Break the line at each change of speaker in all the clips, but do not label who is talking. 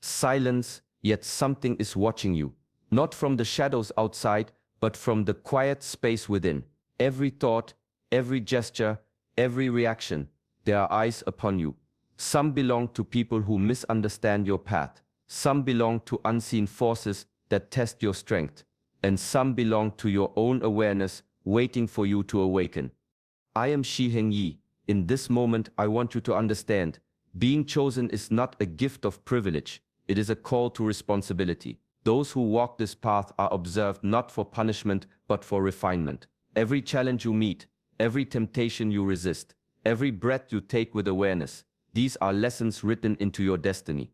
Silence, yet something is watching you. Not from the shadows outside, but from the quiet space within. Every thought, every gesture, every reaction, there are eyes upon you. Some belong to people who misunderstand your path. Some belong to unseen forces that test your strength. And some belong to your own awareness, waiting for you to awaken. I am Shi Heng Yi. In this moment, I want you to understand, being chosen is not a gift of privilege. It is a call to responsibility. Those who walk this path are observed not for punishment, but for refinement. Every challenge you meet, every temptation you resist, every breath you take with awareness, these are lessons written into your destiny.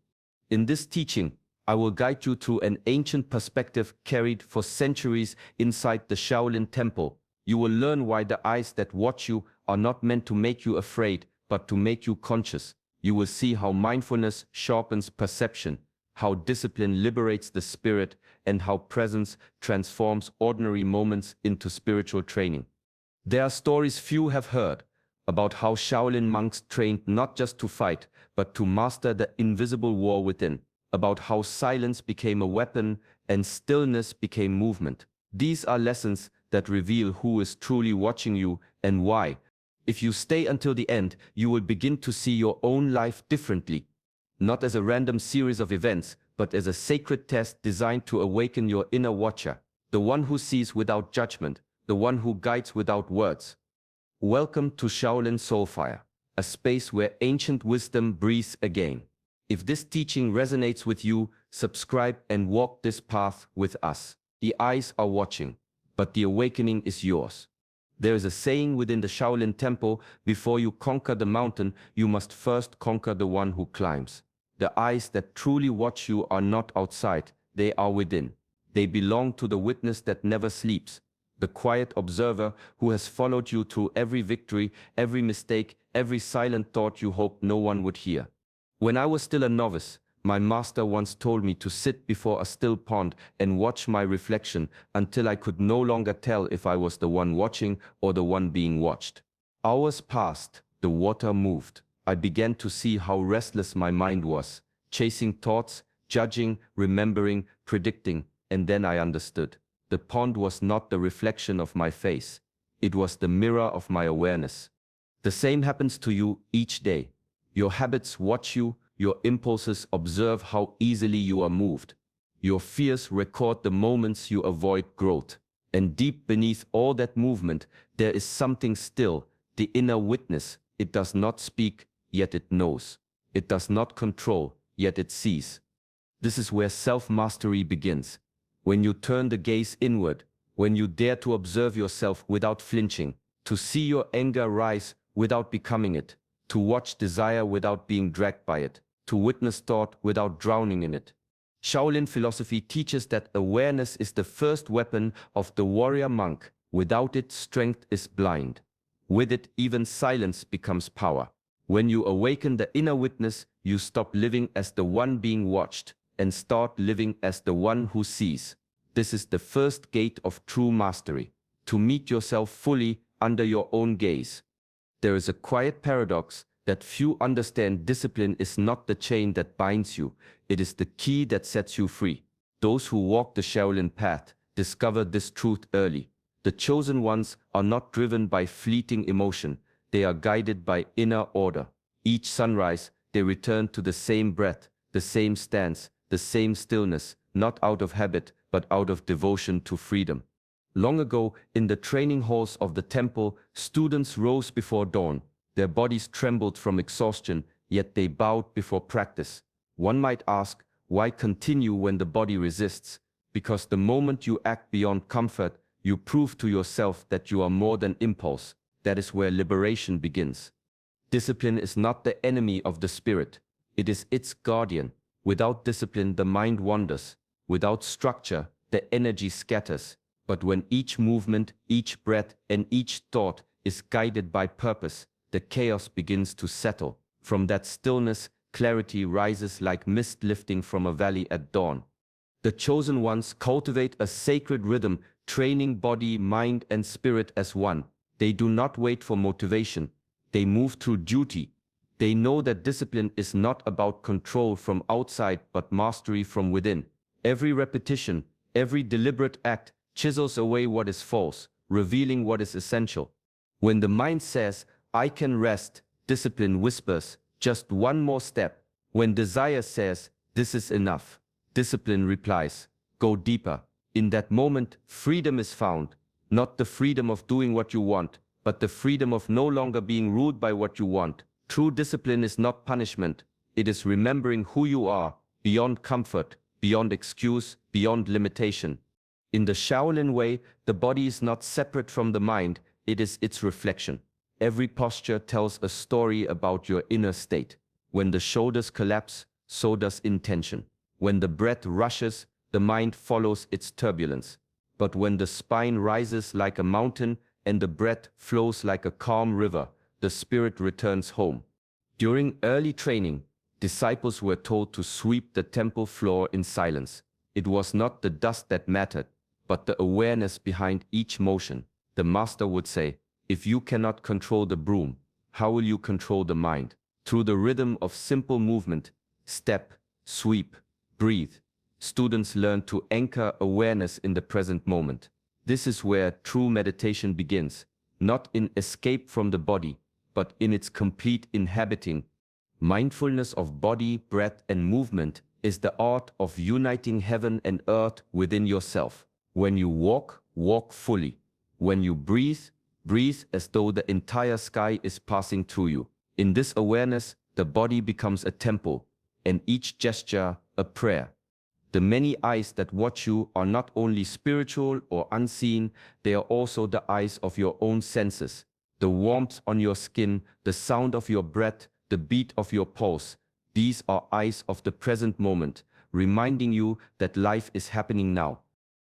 In this teaching, I will guide you through an ancient perspective carried for centuries inside the Shaolin temple. You will learn why the eyes that watch you are not meant to make you afraid, but to make you conscious. You will see how mindfulness sharpens perception, how discipline liberates the spirit, and how presence transforms ordinary moments into spiritual training. There are stories few have heard about how Shaolin monks trained not just to fight, but to master the invisible war within, about how silence became a weapon and stillness became movement. These are lessons that reveal who is truly watching you and why. If you stay until the end, you will begin to see your own life differently, not as a random series of events, but as a sacred test designed to awaken your inner watcher, the one who sees without judgment, the one who guides without words. Welcome to Shaolin Soulfire, a space where ancient wisdom breathes again. If this teaching resonates with you, subscribe and walk this path with us. The eyes are watching, but the awakening is yours. There is a saying within the Shaolin temple, before you conquer the mountain, you must first conquer the one who climbs. The eyes that truly watch you are not outside, they are within. They belong to the witness that never sleeps, the quiet observer who has followed you through every victory, every mistake, every silent thought you hoped no one would hear. When I was still a novice, my master once told me to sit before a still pond and watch my reflection until I could no longer tell if I was the one watching or the one being watched. Hours passed, the water moved. I began to see how restless my mind was, chasing thoughts, judging, remembering, predicting, and then I understood. The pond was not the reflection of my face. It was the mirror of my awareness. The same happens to you each day. Your habits watch you. Your impulses observe how easily you are moved. Your fears record the moments you avoid growth. And deep beneath all that movement, there is something still, the inner witness. It does not speak, yet it knows. It does not control, yet it sees. This is where self-mastery begins. When you turn the gaze inward, when you dare to observe yourself without flinching, to see your anger rise without becoming it, to watch desire without being dragged by it, to witness thought without drowning in it. Shaolin philosophy teaches that awareness is the first weapon of the warrior monk. Without it, strength is blind. With it, even silence becomes power. When you awaken the inner witness, you stop living as the one being watched and start living as the one who sees. This is the first gate of true mastery, to meet yourself fully under your own gaze. There is a quiet paradox that few understand. Discipline is not the chain that binds you, it is the key that sets you free. Those who walk the Shaolin path discover this truth early. The chosen ones are not driven by fleeting emotion, they are guided by inner order. Each sunrise, they return to the same breath, the same stance, the same stillness, not out of habit, but out of devotion to freedom. Long ago, in the training halls of the temple, students rose before dawn. Their bodies trembled from exhaustion, yet they bowed before practice. One might ask, why continue when the body resists? Because the moment you act beyond comfort, you prove to yourself that you are more than impulse. That is where liberation begins. Discipline is not the enemy of the spirit. It is its guardian. Without discipline, the mind wanders. Without structure, the energy scatters. But when each movement, each breath, and each thought is guided by purpose, the chaos begins to settle. From that stillness, clarity rises like mist lifting from a valley at dawn. The chosen ones cultivate a sacred rhythm, training body, mind, and spirit as one. They do not wait for motivation. They move through duty. They know that discipline is not about control from outside but mastery from within. Every repetition, every deliberate act chisels away what is false, revealing what is essential. When the mind says, "I can rest," discipline whispers, "Just one more step." When desire says, "This is enough," discipline replies, "Go deeper." In that moment, freedom is found, not the freedom of doing what you want, but the freedom of no longer being ruled by what you want. True discipline is not punishment, it is remembering who you are, beyond comfort, beyond excuse, beyond limitation. In the Shaolin way, the body is not separate from the mind, it is its reflection. Every posture tells a story about your inner state. When the shoulders collapse, so does intention. When the breath rushes, the mind follows its turbulence. But when the spine rises like a mountain and the breath flows like a calm river, the spirit returns home. During early training, disciples were told to sweep the temple floor in silence. It was not the dust that mattered, but the awareness behind each motion. The master would say, "If you cannot control the broom, how will you control the mind?" Through the rhythm of simple movement, step, sweep, breathe, students learn to anchor awareness in the present moment. This is where true meditation begins, not in escape from the body, but in its complete inhabiting. Mindfulness of body, breath, and movement is the art of uniting heaven and earth within yourself. When you walk, walk fully. When you breathe, breathe as though the entire sky is passing through you. In this awareness, the body becomes a temple, and each gesture a prayer. The many eyes that watch you are not only spiritual or unseen, they are also the eyes of your own senses. The warmth on your skin, the sound of your breath, the beat of your pulse. These are eyes of the present moment, reminding you that life is happening now.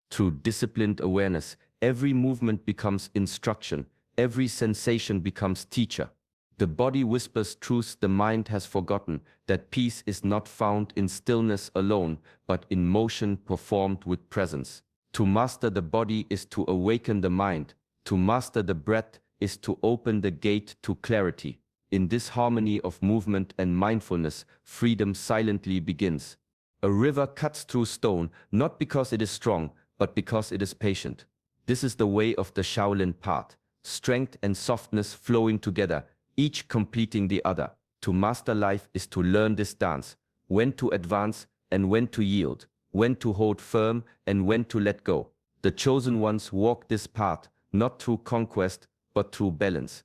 Through disciplined awareness, every movement becomes instruction, every sensation becomes teacher. The body whispers truths the mind has forgotten, that peace is not found in stillness alone, but in motion performed with presence. To master the body is to awaken the mind. To master the breath is to open the gate to clarity. In this harmony of movement and mindfulness, freedom silently begins. A river cuts through stone, not because it is strong, but because it is patient. This is the way of the Shaolin path, strength and softness flowing together, each completing the other. To master life is to learn this dance, when to advance and when to yield, when to hold firm and when to let go. The chosen ones walk this path, not through conquest, but through balance.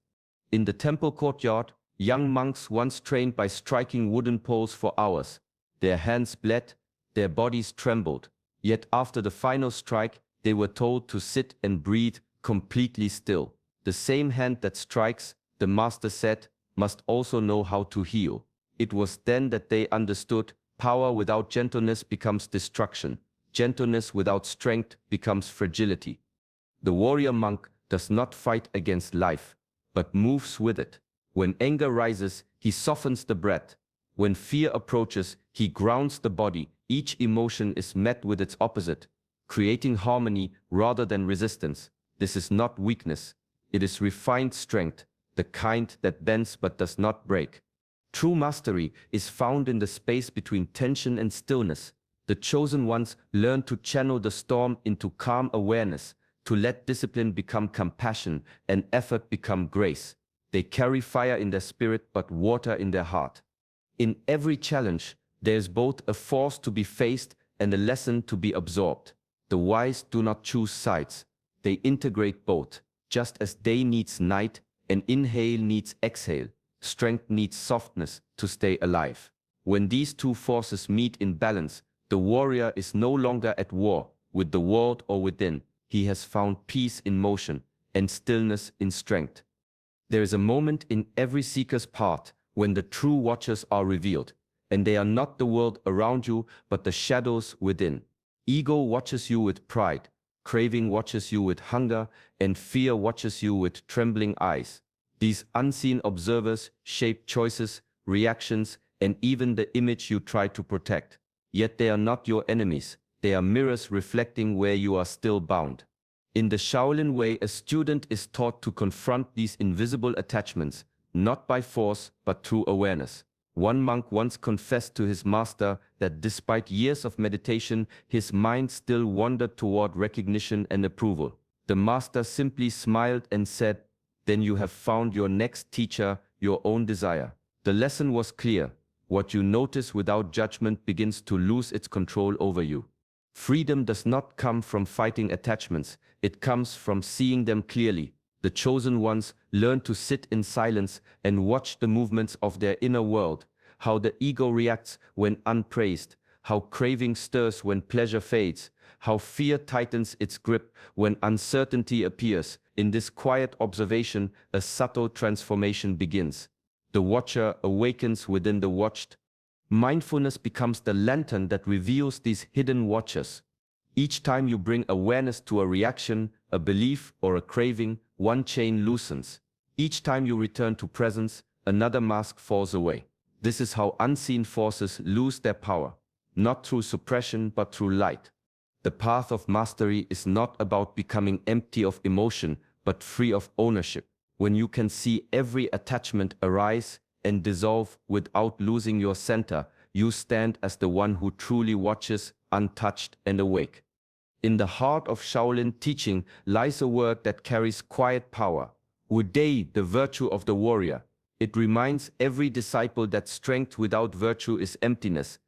In the temple courtyard, young monks once trained by striking wooden poles for hours. Their hands bled, their bodies trembled. Yet after the final strike, they were told to sit and breathe completely still. The same hand that strikes, the master said, must also know how to heal. It was then that they understood, power without gentleness becomes destruction. Gentleness without strength becomes fragility. The warrior monk does not fight against life, but moves with it. When anger rises, he softens the breath. When fear approaches, he grounds the body. Each emotion is met with its opposite, creating harmony rather than resistance. This is not weakness. It is refined strength, the kind that bends but does not break. True mastery is found in the space between tension and stillness. The chosen ones learn to channel the storm into calm awareness, to let discipline become compassion and effort become grace. They carry fire in their spirit but water in their heart. In every challenge, there is both a force to be faced and a lesson to be absorbed. The wise do not choose sides. They integrate both. Just as day needs night, and inhale needs exhale, strength needs softness to stay alive. When these two forces meet in balance, the warrior is no longer at war with the world or within. He has found peace in motion and stillness in strength. There is a moment in every seeker's path when the true watchers are revealed, and they are not the world around you, but the shadows within. Ego watches you with pride, craving watches you with hunger, and fear watches you with trembling eyes. These unseen observers shape choices, reactions, and even the image you try to protect. Yet they are not your enemies. They are mirrors reflecting where you are still bound. In the Shaolin way, a student is taught to confront these invisible attachments, not by force, but through awareness. One monk once confessed to his master that despite years of meditation, his mind still wandered toward recognition and approval. The master simply smiled and said, "Then you have found your next teacher, your own desire." The lesson was clear. What you notice without judgment begins to lose its control over you. Freedom does not come from fighting attachments, it comes from seeing them clearly. The chosen ones learn to sit in silence and watch the movements of their inner world, how the ego reacts when unpraised, how craving stirs when pleasure fades, how fear tightens its grip when uncertainty appears. In this quiet observation, a subtle transformation begins. The watcher awakens within the watched. Mindfulness becomes the lantern that reveals these hidden watchers. Each time you bring awareness to a reaction, a belief, or a craving, one chain loosens. Each time you return to presence, another mask falls away. This is how unseen forces lose their power, not through suppression but through light. The path of mastery is not about becoming empty of emotion, but free of ownership. When you can see every attachment arise and dissolve without losing your center, you stand as the one who truly watches, untouched and awake. In the heart of Shaolin teaching lies a word that carries quiet power. Wudei, the virtue of the warrior. It reminds every disciple that strength without virtue is emptiness,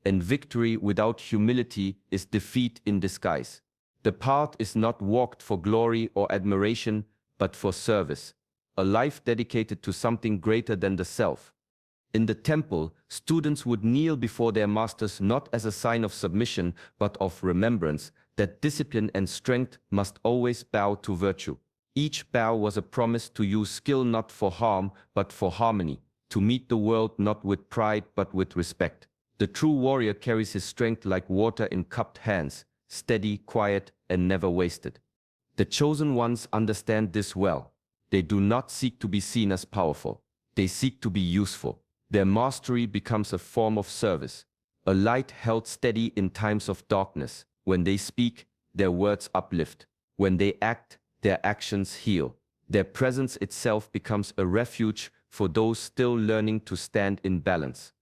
and victory without humility is defeat in disguise. The path is not walked for glory or admiration, but for service, a life dedicated to something greater than the self. In the temple, students would kneel before their masters not as a sign of submission, but of remembrance that discipline and strength must always bow to virtue. Each bow was a promise to use skill not for harm, but for harmony, to meet the world not with pride, but with respect. The true warrior carries his strength like water in cupped hands, steady, quiet, and never wasted. The chosen ones understand this well. They do not seek to be seen as powerful. They seek to be useful. Their mastery becomes a form of service, a light held steady in times of darkness. When they speak, their words uplift. When they act, their actions heal. Their presence itself becomes a refuge for those still learning to stand in balance.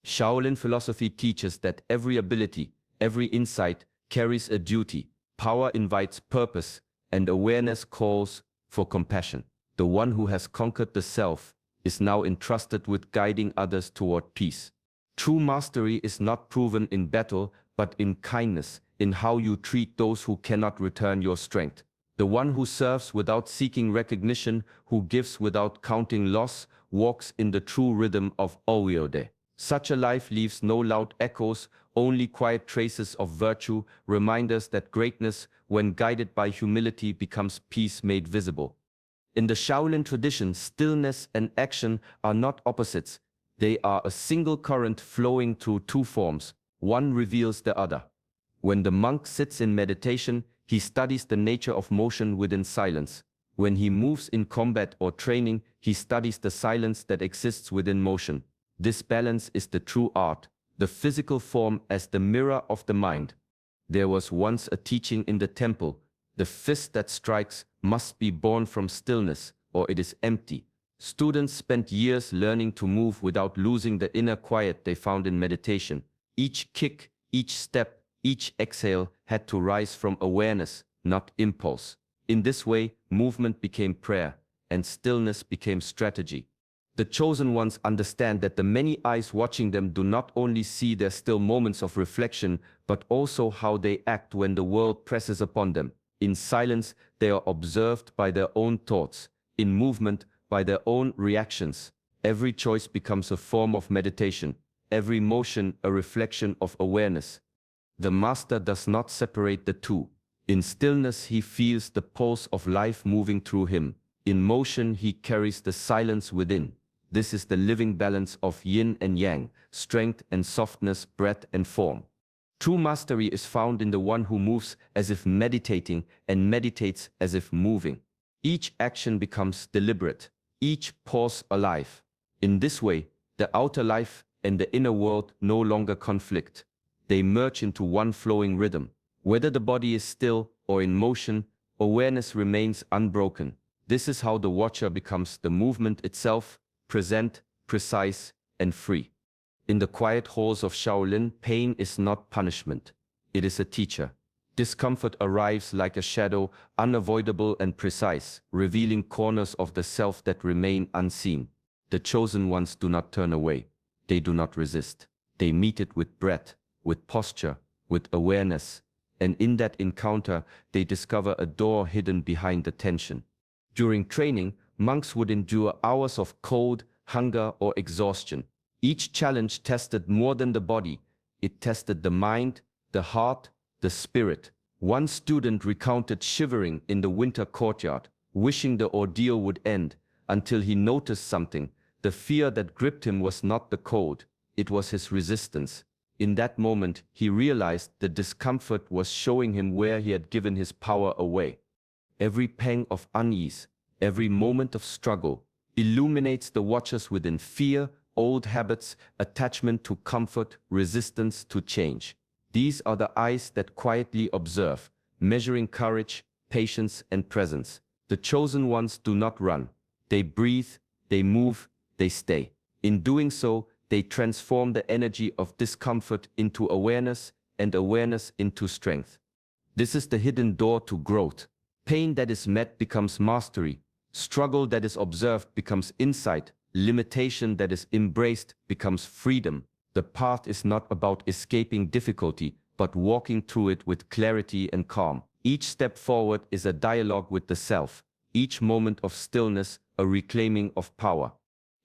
Shaolin philosophy teaches that every ability, every insight carries a duty. Power invites purpose, and awareness calls for compassion. The one who has conquered the self is now entrusted with guiding others toward peace. True mastery is not proven in battle, but in kindness, in how you treat those who cannot return your strength. The one who serves without seeking recognition, who gives without counting loss, walks in the true rhythm of Awaken. Such a life leaves no loud echoes, only quiet traces of virtue, reminders that greatness, when guided by humility, becomes peace made visible. In the Shaolin tradition, stillness and action are not opposites. They are a single current flowing through two forms. One reveals the other. When the monk sits in meditation, he studies the nature of motion within silence. When he moves in combat or training, he studies the silence that exists within motion. This balance is the true art, the physical form as the mirror of the mind. There was once a teaching in the temple: the fist that strikes must be born from stillness, or it is empty. Students spent years learning to move without losing the inner quiet they found in meditation. Each kick, each step, each exhale had to rise from awareness, not impulse. In this way, movement became prayer, and stillness became strategy. The chosen ones understand that the many eyes watching them do not only see their still moments of reflection, but also how they act when the world presses upon them. In silence, they are observed by their own thoughts. In movement, by their own reactions. Every choice becomes a form of meditation, every motion a reflection of awareness. The master does not separate the two. In stillness, he feels the pulse of life moving through him. In motion, he carries the silence within. This is the living balance of yin and yang, strength and softness, breadth and form. True mastery is found in the one who moves as if meditating and meditates as if moving. Each action becomes deliberate, each pause alive. In this way, the outer life and the inner world no longer conflict. They merge into one flowing rhythm. Whether the body is still or in motion, awareness remains unbroken. This is how the watcher becomes the movement itself, present, precise, and free. In the quiet halls of Shaolin, pain is not punishment. It is a teacher. Discomfort arrives like a shadow, unavoidable and precise, revealing corners of the self that remain unseen. The chosen ones do not turn away. They do not resist. They meet it with breath, with posture, with awareness, and in that encounter, they discover a door hidden behind the tension. During training, monks would endure hours of cold, hunger, or exhaustion. Each challenge tested more than the body. It tested the mind, the heart, the spirit. One student recounted shivering in the winter courtyard, wishing the ordeal would end, until he noticed something. The fear that gripped him was not the cold, it was his resistance. In that moment, he realized the discomfort was showing him where he had given his power away. Every pang of unease, every moment of struggle, illuminates the watchers within fear, old habits, attachment to comfort, resistance to change. These are the eyes that quietly observe, measuring courage, patience, and presence. The chosen ones do not run. They breathe, they move, they stay. In doing so, they transform the energy of discomfort into awareness and awareness into strength. This is the hidden door to growth. Pain that is met becomes mastery. Struggle that is observed becomes insight. Limitation that is embraced becomes freedom. The path is not about escaping difficulty, but walking through it with clarity and calm. Each step forward is a dialogue with the self. Each moment of stillness, a reclaiming of power.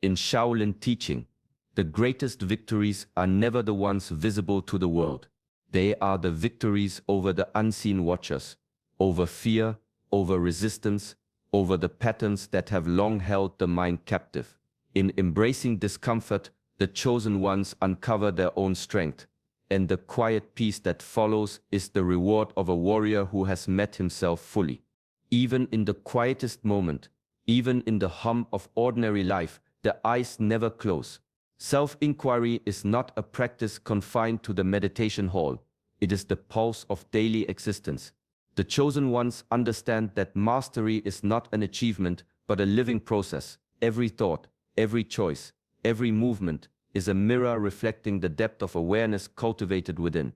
In Shaolin teaching, the greatest victories are never the ones visible to the world. They are the victories over the unseen watchers, over fear, over resistance, over the patterns that have long held the mind captive. In embracing discomfort, the chosen ones uncover their own strength, and the quiet peace that follows is the reward of a warrior who has met himself fully. Even in the quietest moment, even in the hum of ordinary life, the eyes never close. Self-inquiry is not a practice confined to the meditation hall. It is the pulse of daily existence. The chosen ones understand that mastery is not an achievement, but a living process. Every thought, every choice, every movement is a mirror reflecting the depth of awareness cultivated within.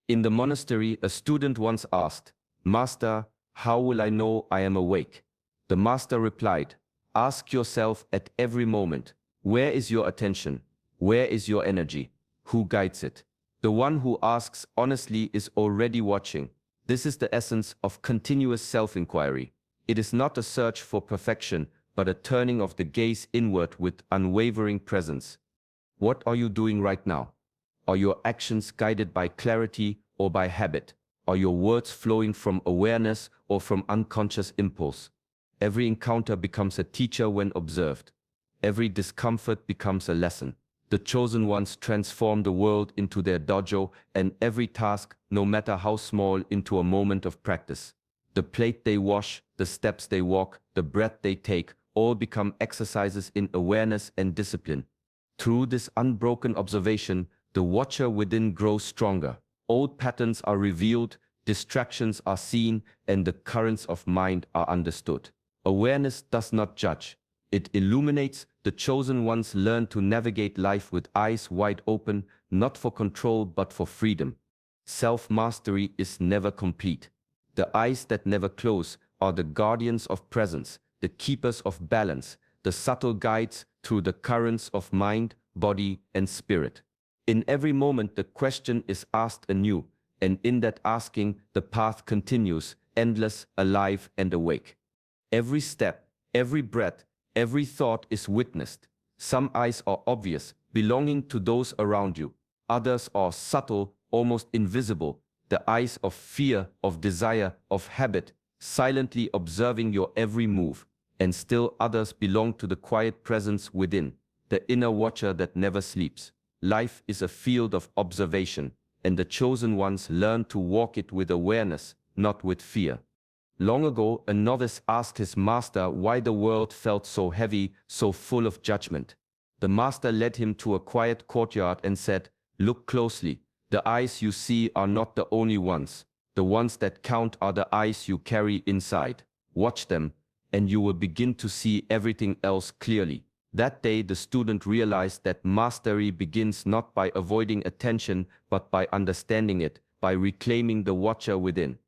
In the monastery, a student once asked, "Master, how will I know I am awake?" The master replied, "Ask yourself at every moment, where is your attention? Where is your energy? Who guides it?" The one who asks honestly is already watching. This is the essence of continuous self-inquiry. It is not a search for perfection, but a turning of the gaze inward with unwavering presence. What are you doing right now? Are your actions guided by clarity or by habit? Are your words flowing from awareness or from unconscious impulse? Every encounter becomes a teacher when observed. Every discomfort becomes a lesson. The chosen ones transform the world into their dojo, and every task, no matter how small, into a moment of practice. The plate they wash, the steps they walk, the breath they take, all become exercises in awareness and discipline. Through this unbroken observation, the watcher within grows stronger. Old patterns are revealed, distractions are seen, and the currents of mind are understood. Awareness does not judge. It illuminates. The chosen ones learn to navigate life with eyes wide open, not for control but for freedom. Self-mastery is never complete. The eyes that never close are the guardians of presence, the keepers of balance, the subtle guides through the currents of mind, body, and spirit. In every moment the question is asked anew, and in that asking the path continues, endless, alive, and awake. Every step, every breath, every thought is witnessed. Some eyes are obvious, belonging to those around you. Others are subtle, almost invisible, the eyes of fear, of desire, of habit, silently observing your every move. And still others belong to the quiet presence within, the inner watcher that never sleeps. Life is a field of observation, and the chosen ones learn to walk it with awareness, not with fear. Long ago, a novice asked his master why the world felt so heavy, so full of judgment. The master led him to a quiet courtyard and said, "Look closely. The eyes you see are not the only ones. The ones that count are the eyes you carry inside. Watch them, and you will begin to see everything else clearly." That day, the student realized that mastery begins not by avoiding attention, but by understanding it, by reclaiming the watcher within.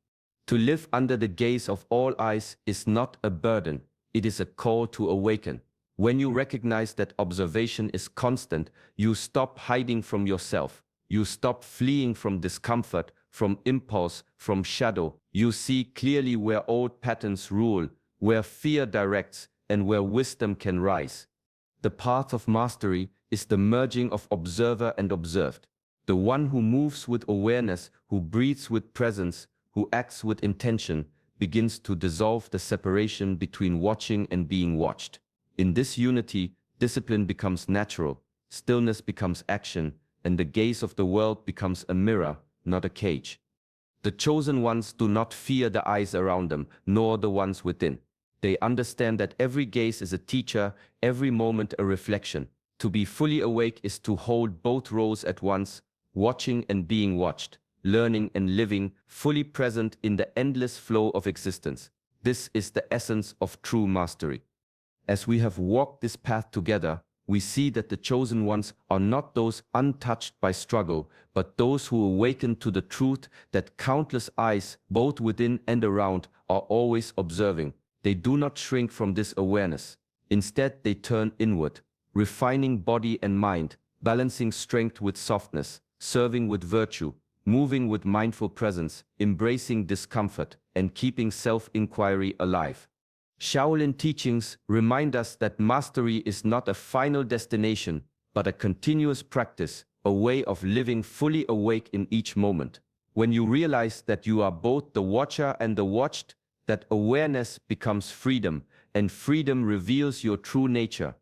To live under the gaze of all eyes is not a burden, it is a call to awaken. When you recognize that observation is constant, you stop hiding from yourself. You stop fleeing from discomfort, from impulse, from shadow. You see clearly where old patterns rule, where fear directs, and where wisdom can rise. The path of mastery is the merging of observer and observed. The one who moves with awareness, who breathes with presence, who acts with intention, begins to dissolve the separation between watching and being watched. In this unity, discipline becomes natural, stillness becomes action, and the gaze of the world becomes a mirror, not a cage. The chosen ones do not fear the eyes around them, nor the ones within. They understand that every gaze is a teacher, every moment a reflection. To be fully awake is to hold both roles at once, watching and being watched, learning and living, fully present in the endless flow of existence. This is the essence of true mastery. As we have walked this path together, we see that the chosen ones are not those untouched by struggle, but those who awaken to the truth that countless eyes, both within and around, are always observing. They do not shrink from this awareness. Instead, they turn inward, refining body and mind, balancing strength with softness, serving with virtue, moving with mindful presence, embracing discomfort, and keeping self-inquiry alive. Shaolin teachings remind us that mastery is not a final destination, but a continuous practice, a way of living fully awake in each moment. When you realize that you are both the watcher and the watched, that awareness becomes freedom, and freedom reveals your true nature.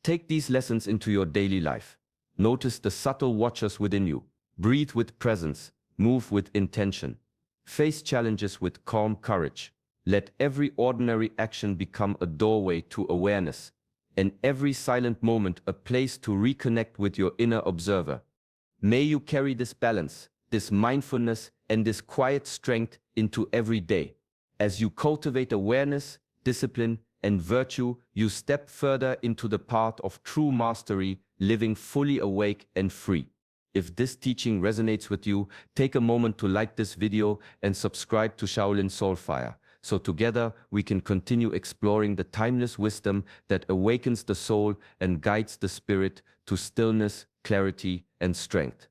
Take these lessons into your daily life. Notice the subtle watchers within you. Breathe with presence, move with intention. Face challenges with calm courage. Let every ordinary action become a doorway to awareness, and every silent moment a place to reconnect with your inner observer. May you carry this balance, this mindfulness, and this quiet strength into every day. As you cultivate awareness, discipline, and virtue, you step further into the path of true mastery, living fully awake and free. If this teaching resonates with you, take a moment to like this video and subscribe to Shaolin Soulfire, so together we can continue exploring the timeless wisdom that awakens the soul and guides the spirit to stillness, clarity, and strength.